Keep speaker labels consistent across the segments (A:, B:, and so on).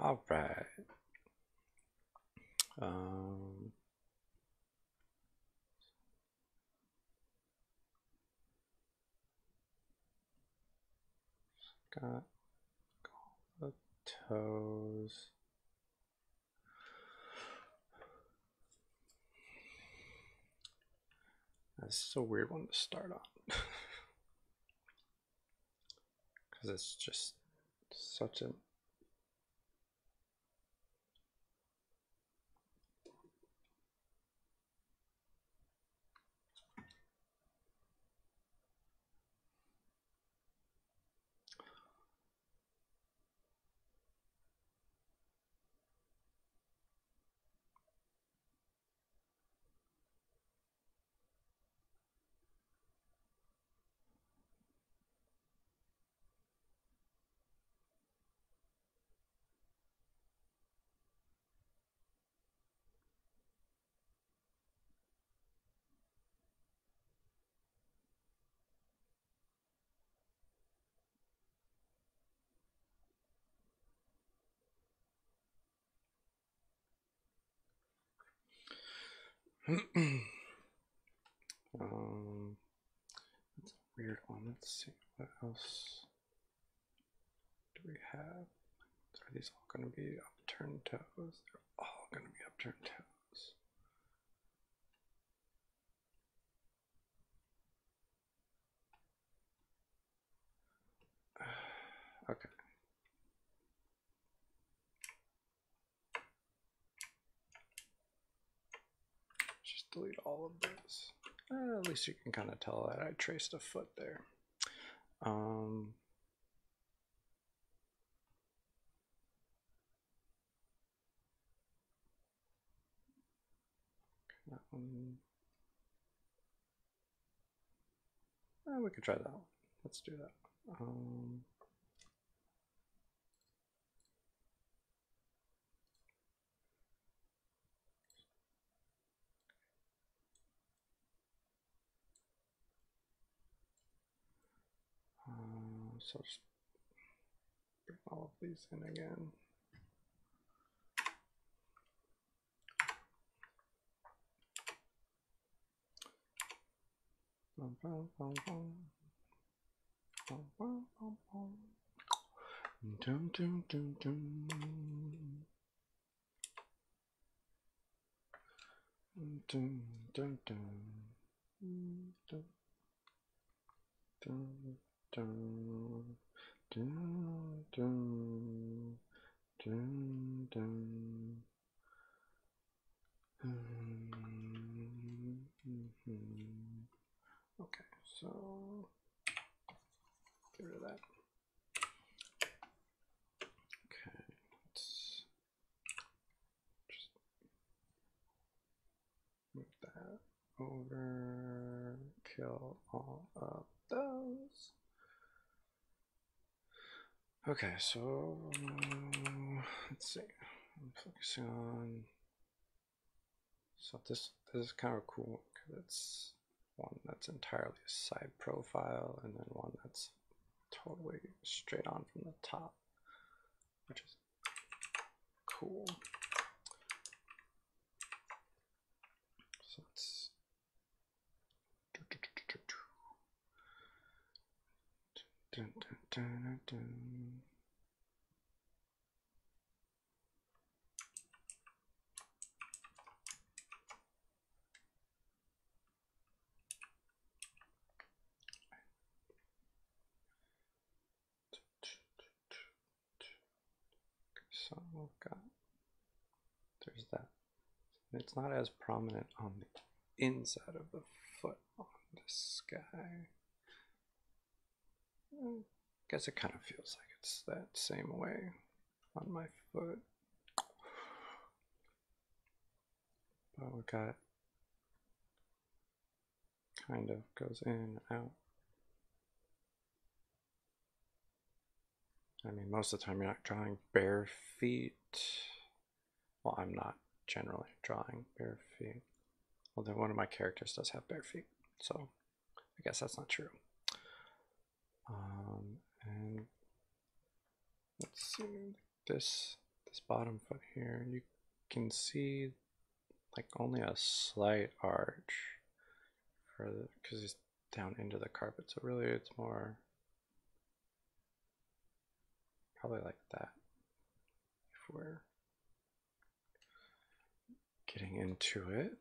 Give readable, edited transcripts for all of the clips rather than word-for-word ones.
A: All right. Um, got all the toes. This is a weird one to start on because it's just such a it's a weird one. Let's see what else do we have. Are these all going to be upturned toes? They're all going to be upturned toes. Okay. Just delete all of this. At least you can kind of tell that I traced a foot there. That one. We could try that one. Let's do that. So just bring all of these in again. Dum, dum, dum, dum. Dun, dun, dun. Dun, dun, dun. Dun, dun, dun, dun. Okay, so get rid of that. Okay, let's just move that over, kill all of those. Okay, so let's see. I'm focusing on. So this is kind of cool because it's one that's entirely a side profile, and then one that's totally straight on from the top, which is cool. So let's dun, dun, dun, dun. So we've got, there's that. It's not as prominent on the inside of the foot on this guy. I guess it kind of feels like it's that same way on my foot. But we got kind of goes in and out. I mean, most of the time you're not drawing bare feet. Well, I'm not generally drawing bare feet. Although one of my characters does have bare feet, so I guess that's not true. And let's see, this this bottom foot here, you can see like only a slight arch for the, because he's down into the carpet. So really it's more probably like that if we're getting into it.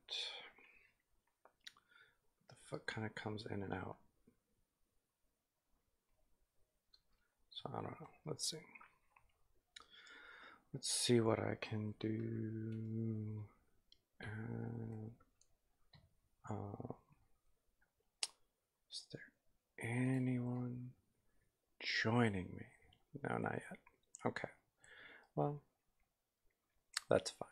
A: The foot kind of comes in and out. So I don't know. Let's see. Let's see what I can do. And is there anyone joining me? No, not yet. Okay. Well, that's fine.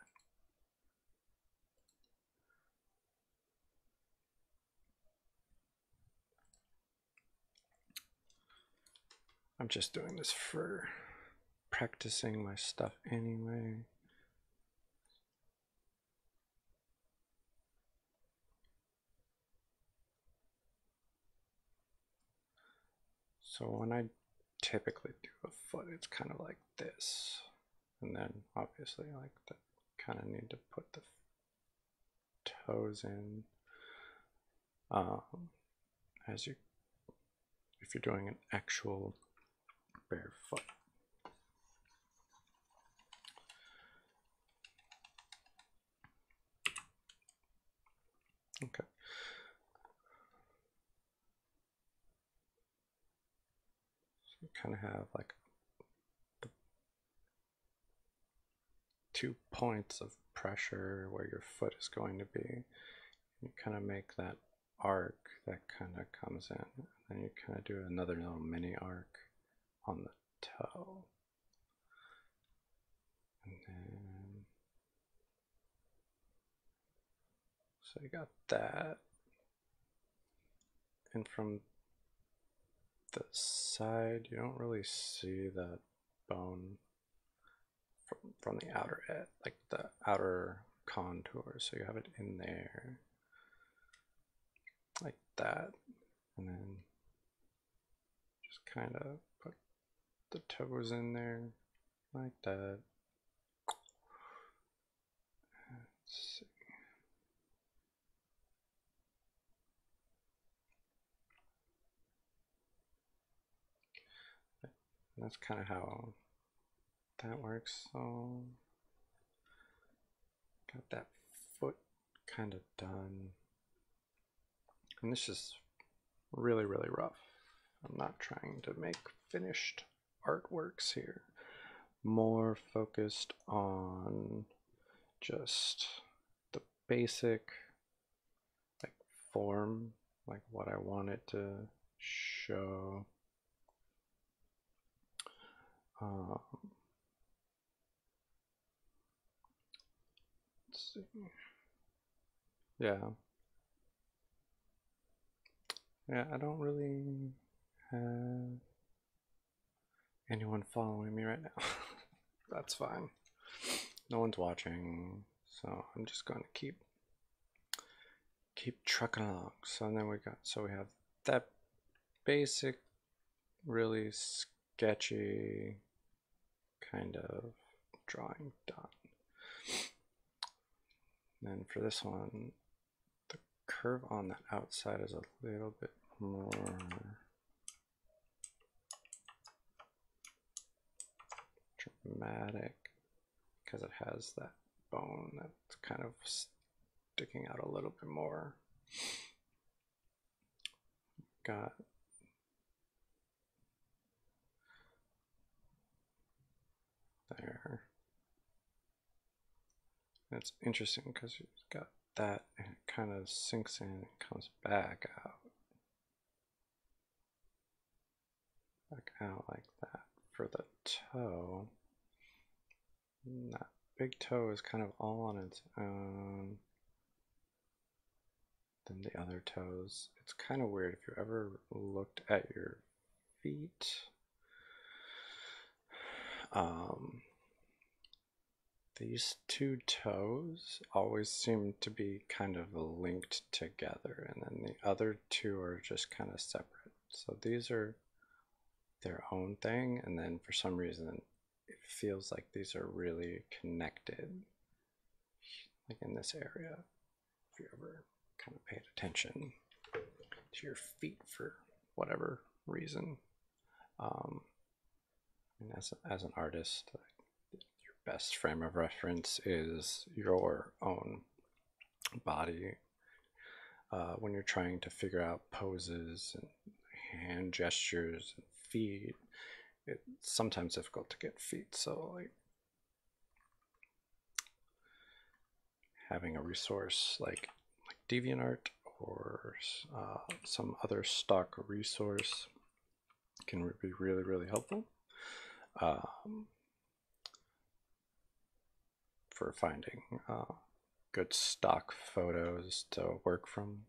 A: I'm just doing this for practicing my stuff anyway. So when I typically do a foot, it's kind of like this. And then obviously like that kind of need to put the toes in as you, if you're doing an actual bare foot. Okay. So you kind of have like the 2 points of pressure where your foot is going to be. You kind of make that arc that kind of comes in, and then you kind of do another little mini arc on the toe. And then, so you got that. And from the side, you don't really see that bone from the outer edge, like the outer contour. So you have it in there, like that. And then just kind of put the toes in there, like that. Let's see. And that's kind of how that works. So got that foot kind of done. And this is really, really rough. I'm not trying to make finished artworks here. More focused on just the basic like form, like what I want it to show. Let's see. Yeah. Yeah, I don't really have anyone following me right now. That's fine. No one's watching, so I'm just going to keep trucking along. So then we have that basic, really sketchy kind of drawing done. And for this one, the curve on the outside is a little bit more dramatic because it has that bone that's kind of sticking out a little bit more. Got there. And it's interesting because you've got that and it kind of sinks in and comes back out. Back out like that. For the toe, that big toe is kind of all on its own. Then the other toes. It's kind of weird if you ever looked at your feet. These 2 toes always seem to be kind of linked together, and then the other 2 are just kind of separate. So these are their own thing, and then for some reason it feels like these are really connected, like in this area. If you ever kind of paid attention to your feet for whatever reason. And as an artist, your best frame of reference is your own body. When you're trying to figure out poses and hand gestures and feet, it's sometimes difficult to get feet. So like having a resource like DeviantArt or some other stock resource can be really, really helpful for finding good stock photos to work from.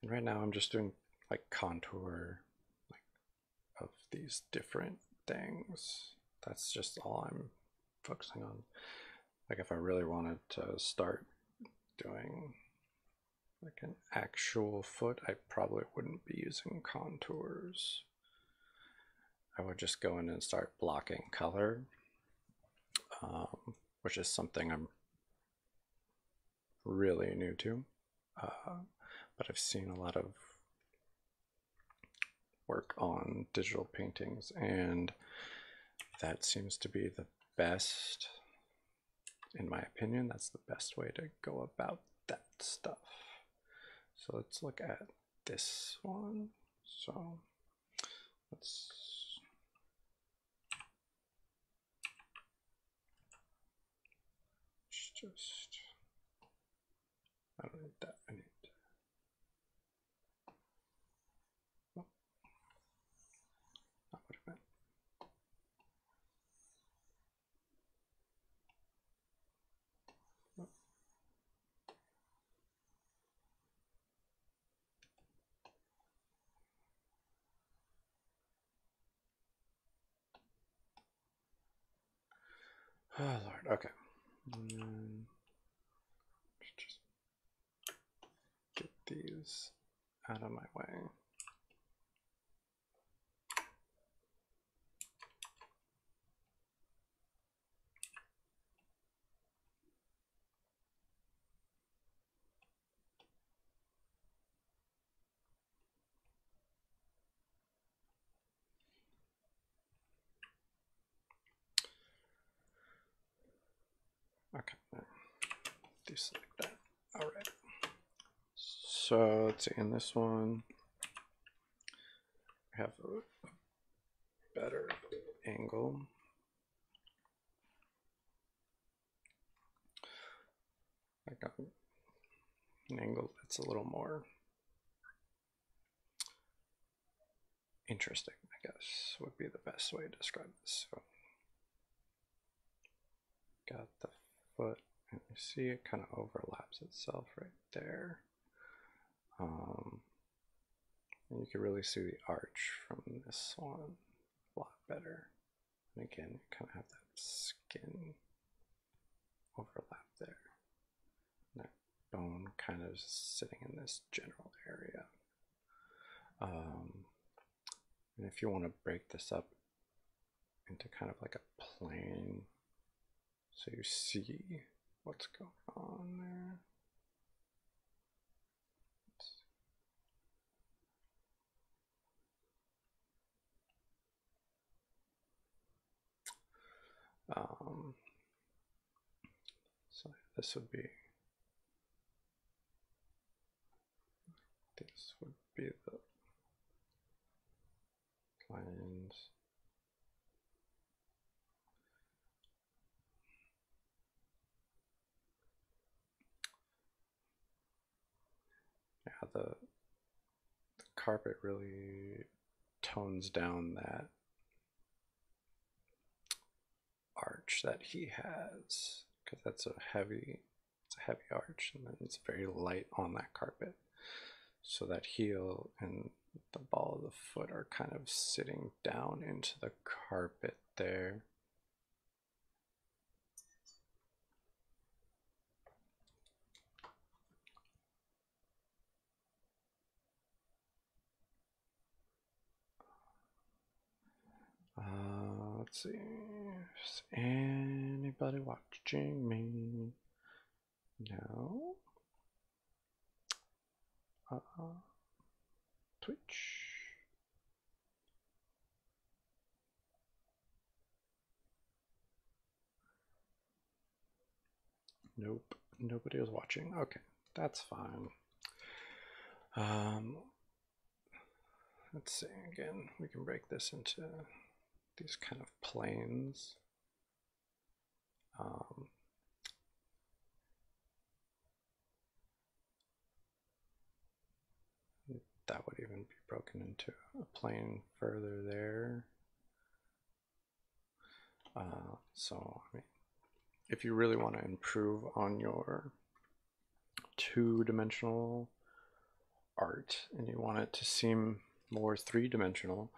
A: And right now I'm just doing like contour of these different things. That's just all I'm focusing on. Like if I really wanted to start doing like an actual foot, I probably wouldn't be using contours. I would just go in and start blocking color, which is something I'm really new to. But I've seen a lot of work on digital paintings, and that seems to be the best, in my opinion, that's the best way to go about that stuff. So let's look at this one. So let's just, I don't need that, I need, oh, not what I meant. Oh Lord, okay. Just get these out of my way. Okay, deselect that. All right. So let's see, in this one, we have a better angle. I got an angle that's a little more interesting, I guess, would be the best way to describe this. So, got the foot, and you see it kind of overlaps itself right there. And you can really see the arch from this one a lot better. And again, you kind of have that skin overlap there. And that bone kind of sitting in this general area. And if you want to break this up into kind of like a plane, so you see what's going on there. So this would be the planes. Yeah, the carpet really tones down that arch that he has, because it's a heavy arch, and then it's very light on that carpet. So that heel and the ball of the foot are kind of sitting down into the carpet there. let's see. Is anybody watching me? No. Twitch. Nope. Nobody was watching. Okay, that's fine. Let's see again. We can break this into these kind of planes. That would even be broken into a plane further there. So, I mean, if you really want to improve on your two-dimensional art and you want it to seem more three-dimensional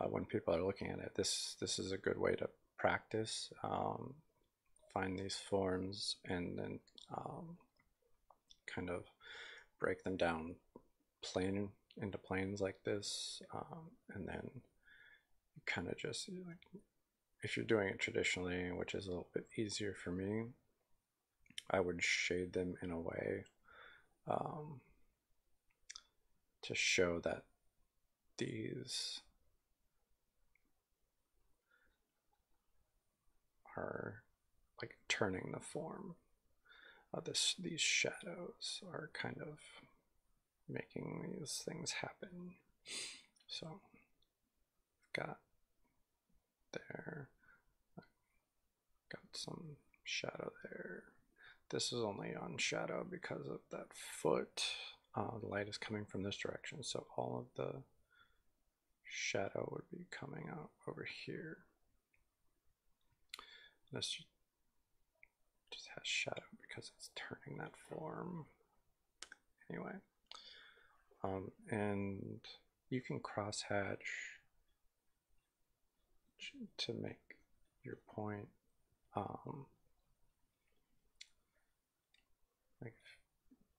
A: when people are looking at it, this is a good way to practice. Find these forms and then kind of break them down plane into planes like this, and then kind of just like, if you're doing it traditionally, which is a little bit easier for me, I would shade them in a way to show that these are like turning the form. These shadows are kind of making these things happen. So got there, got some shadow there. This is only on shadow because of that foot. The light is coming from this direction, so all of the shadow would be coming out over here. This just has shadow because it's turning that form. Anyway, and you can crosshatch to make your point. Like,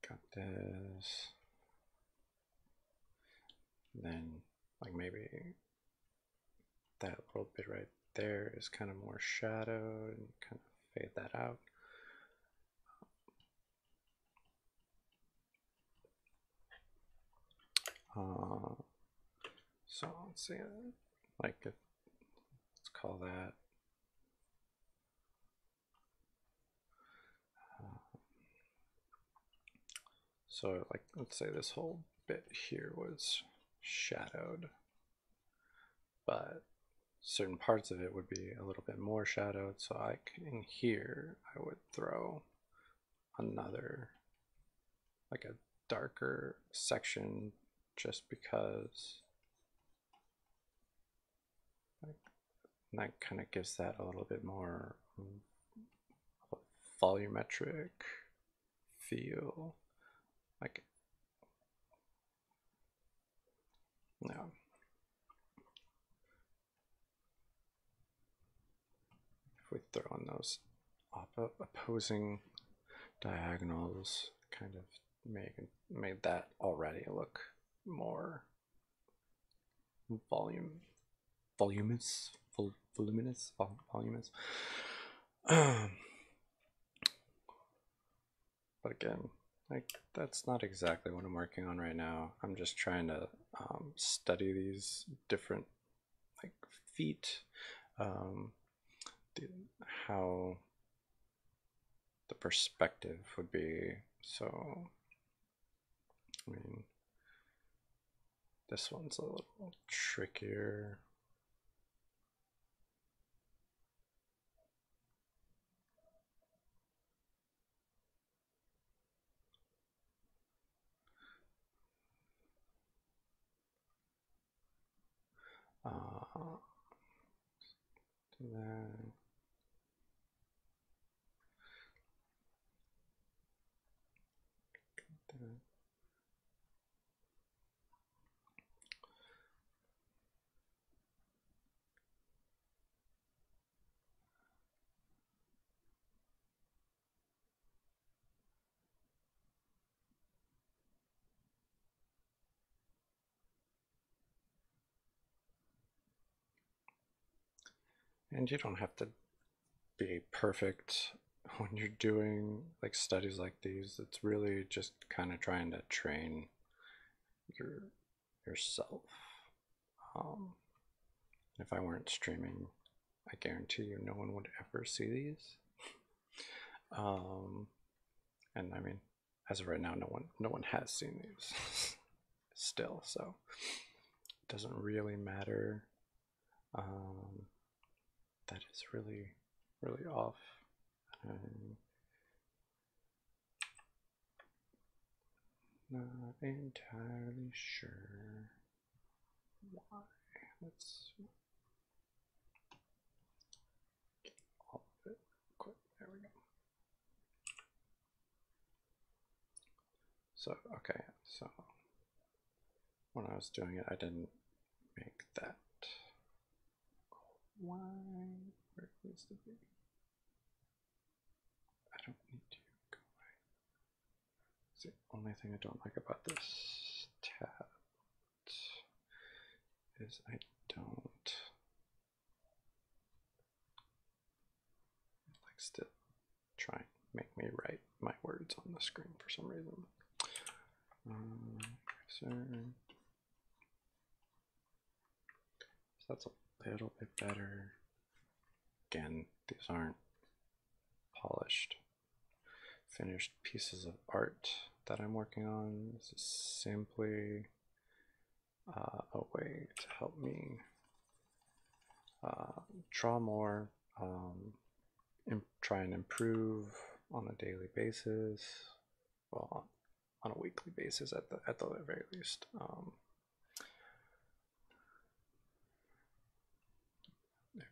A: got this, then like maybe that little bit right there is kind of more shadowed, and kind of fade that out. So let's see, like let's call that so like let's say this whole bit here was shadowed, but certain parts of it would be a little bit more shadowed, so I can, in here I would throw another, like a darker section, just because that kind of gives that a little bit more volumetric feel. Like, no. If we throw in those opposing diagonals, kind of made that already look more voluminous. But again, like, that's not exactly what I'm working on right now. I'm just trying to study these different like feet, how the perspective would be. So, I mean, this one's a little trickier. Then And you don't have to be perfect when you're doing like studies like these. It's really just kind of trying to train your yourself. Um, if I weren't streaming, I guarantee you no one would ever see these. Um, and I mean, as of right now, no one has seen these still, so it doesn't really matter. Um, that is really off. I'm not entirely sure why. Let's get all of it. Quick, there we go. So okay, so when I was doing it, I didn't make that why where it needs to be. I don't need to go away. It's the only thing I don't like about this tab is I don't. It likes to try and make me write my words on the screen for some reason. So that's a little bit better. Again, these aren't polished, finished pieces of art that I'm working on. This is simply a way to help me draw more, try and improve on a daily basis, well, on a weekly basis at the very least. There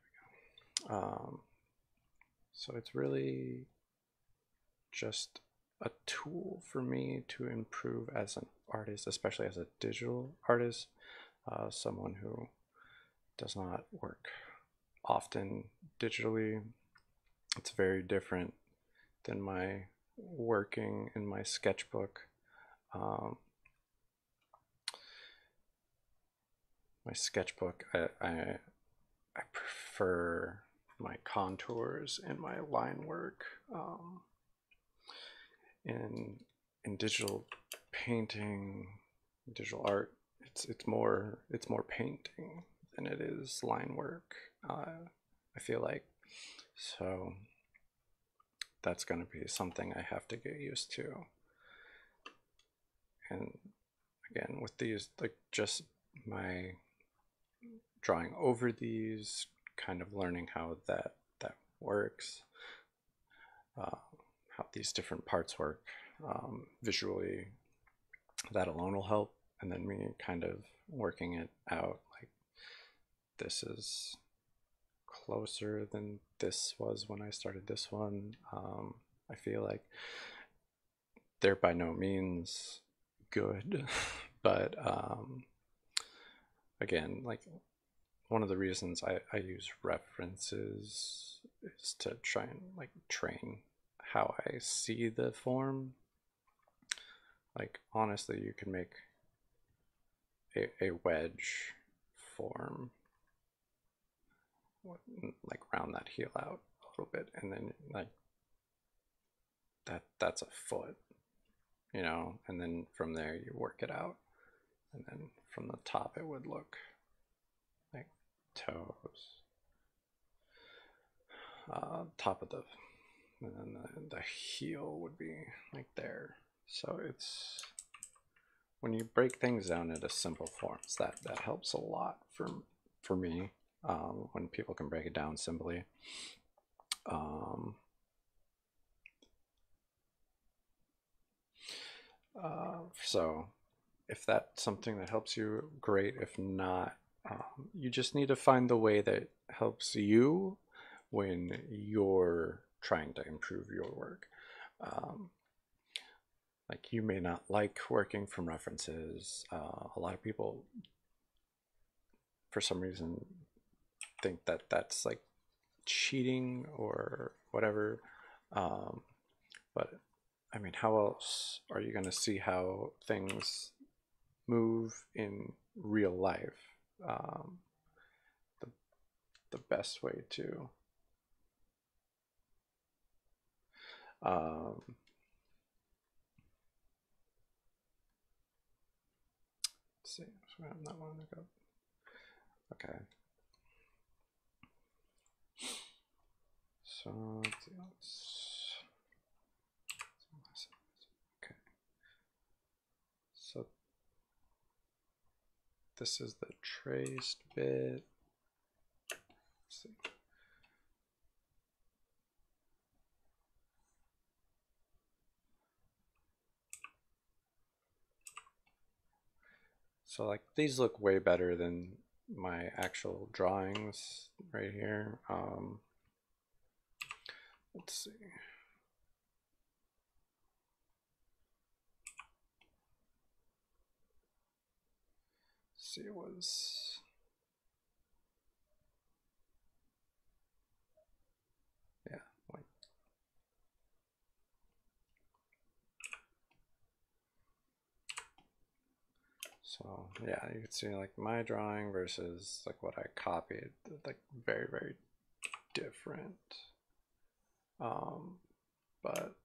A: we go. So it's really just a tool for me to improve as an artist, especially as a digital artist, someone who does not work often digitally. It's very different than my working in my sketchbook. Um, my sketchbook, I prefer my contours and my line work. In digital painting, digital art, it's more painting than it is line work. I feel like so that's going to be something I have to get used to. And again, with these, like just my drawing over these, kind of learning how that works, how these different parts work visually, that alone will help. And then me kind of working it out, like this is closer than this was when I started this one. I feel like they're by no means good, but again, like one of the reasons I use references is to try and like train how I see the form. Like honestly, you can make a wedge form, like round that heel out a little bit, and then like that's a foot, you know, and then from there you work it out, and then from the top it would look like toes, top of the, and then the heel would be like there. So it's when you break things down into simple forms, that helps a lot for me, when people can break it down simply. So if that's something that helps you, great. If not, you just need to find the way that helps you when you're trying to improve your work. Um, like you may not like working from references. A lot of people, for some reason, think that that's like cheating or whatever. But I mean, how else are you going to see how things move in real life? The the best way to um, let's see. So I'm not wanting to go. Okay. So let's see. Okay. So this is the traced bit. Let's see. So like these look way better than my actual drawings right here. Let's see. See, it was yeah, like so yeah, you can see like my drawing versus like what I copied, like very, very different. But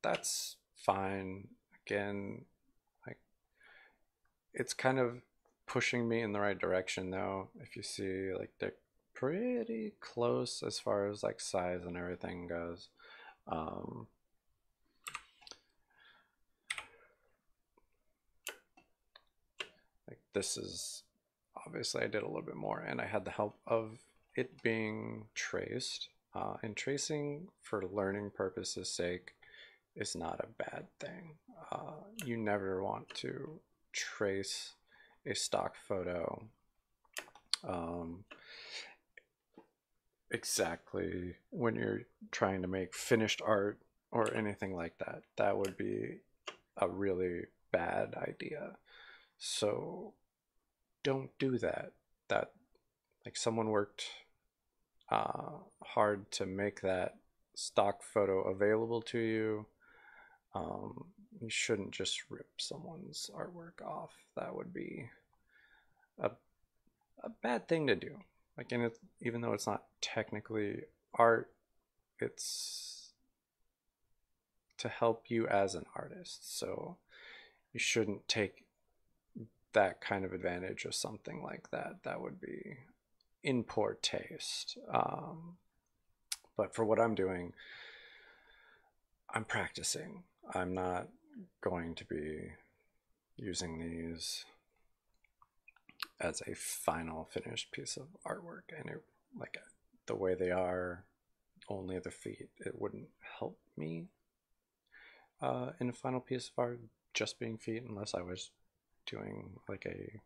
A: that's fine. Again, like it's kind of pushing me in the right direction though. If you see, like they're pretty close as far as like size and everything goes. Um, like this is obviously I did a little bit more, and I had the help of it being traced. And tracing for learning purposes sake is not a bad thing. You never want to trace a stock photo um, exactly when you're trying to make finished art or anything like that. That would be a really bad idea. So don't do that. That like someone worked hard to make that stock photo available to you. You shouldn't just rip someone's artwork off. That would be a, a bad thing to do. Like, and it, even though it's not technically art, it's to help you as an artist. So you shouldn't take that kind of advantage of something like that. That would be in poor taste. But for what I'm doing, I'm practicing. I'm not going to be using these as a final finished piece of artwork, and it, like the way they are, only the feet, it wouldn't help me in a final piece of art just being feet, unless I was doing like a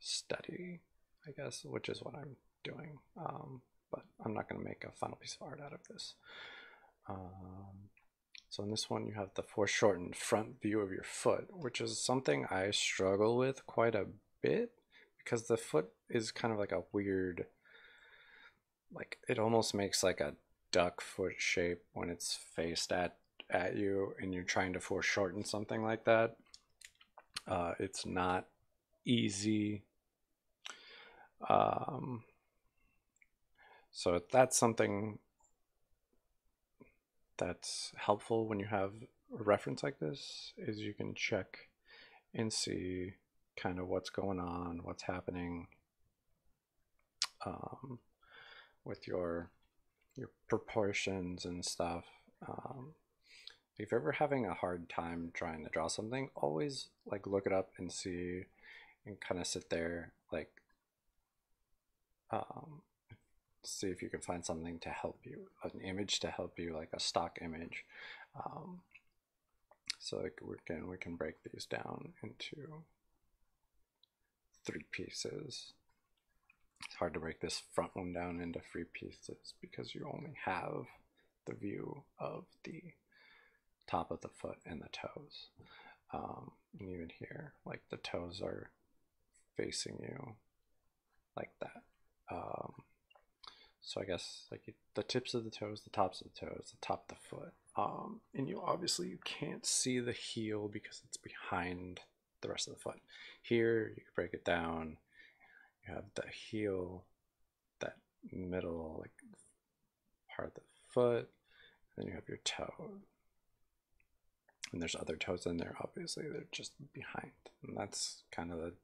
A: study, I guess, which is what I'm doing. But I'm not going to make a final piece of art out of this. So in this one, you have the foreshortened front view of your foot, which is something I struggle with quite a bit because the foot is kind of like a weird, like it almost makes like a duck foot shape when it's faced at you and you're trying to foreshorten something like that. It's not easy. Um, so that's something that's helpful when you have a reference like this, is you can check and see kind of what's going on, what's happening um, with your proportions and stuff. If you're ever having a hard time trying to draw something, always like look it up and see, and kind of sit there like um, see if you can find something to help you, an image to help you, like a stock image. Um, so like we can break these down into 3 pieces. It's hard to break this front one down into 3 pieces because you only have the view of the top of the foot and the toes. And even here, like the toes are facing you like that. So I guess like the tips of the toes, the tops of the toes, the top of the foot. And you obviously you can't see the heel because it's behind the rest of the foot. Here you can break it down. You have the heel that middle, like part of the foot, and then you have your toe. And there's other toes in there, obviously, they're just behind. And that's kind of the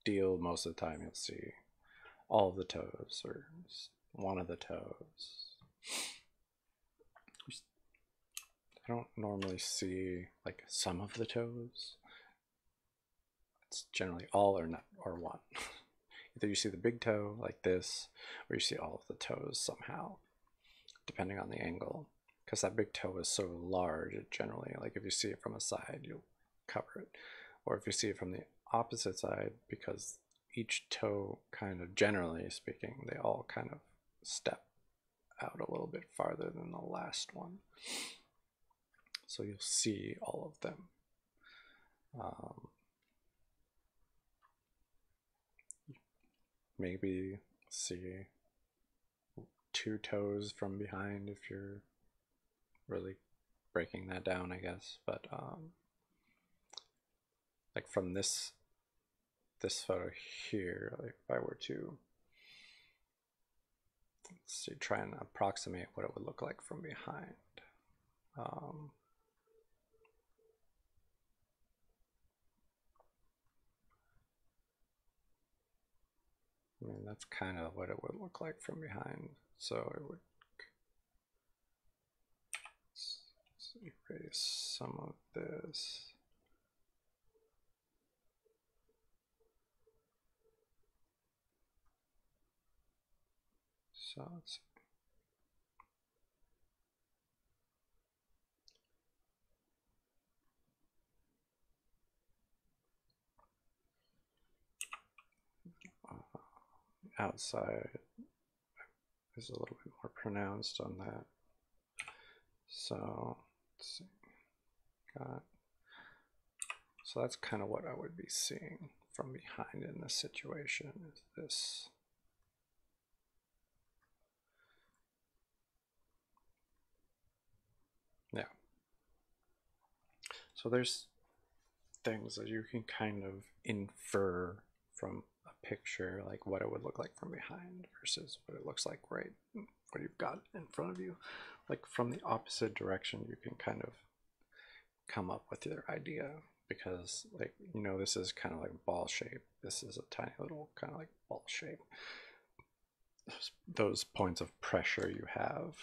A: deal most of the time. You'll see all of the toes or one of the toes. I don't normally see like some of the toes. It's generally all or not or one. Either you see the big toe like this, or you see all of the toes somehow, depending on the angle. Because that big toe is so large, it generally, like if you see it from a side, you'll cover it. Or if you see it from the opposite side, because each toe kind of, generally speaking, they all kind of step out a little bit farther than the last one. So you'll see all of them. Maybe see two toes from behind if you're really breaking that down, I guess. But like from this photo here, like if I were to, let's see, try and approximate what it would look like from behind. I mean, that's kind of what it would look like from behind. So it would, let's erase some of this. So let's see. Outside is a little bit more pronounced on that. So let's see. So that's kind of what I would be seeing from behind in this situation, is this. Yeah. So there's things that you can kind of infer from a picture, like what it would look like from behind versus what it looks like right what you've got in front of you. Like from the opposite direction, you can kind of come up with your idea, because like, you know, this is kind of like ball shape. This is a tiny little kind of like ball shape. Those points of pressure you have.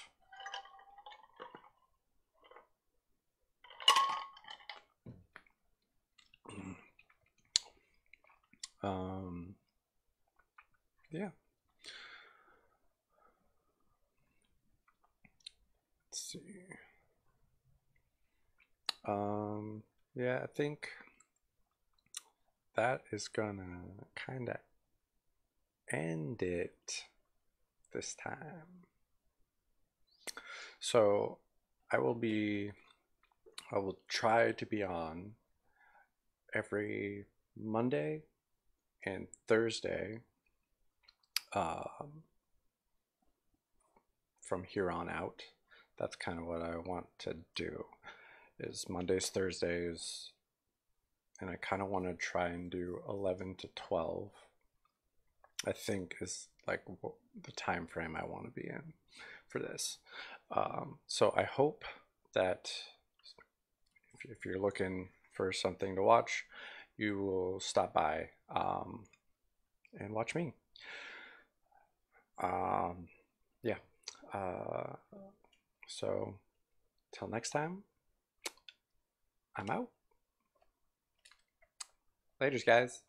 A: Yeah. Let's see. Yeah, I think that is gonna kind of end it this time. So I will try to be on every Monday and Thursday from here on out. That's kind of what I want to do, is Mondays, Thursdays, and I kind of want to try and do 11 to 12. I think is like the time frame I want to be in for this. So I hope that if you're looking for something to watch, you will stop by and watch me. Yeah. So till next time, I'm out. Laters, guys.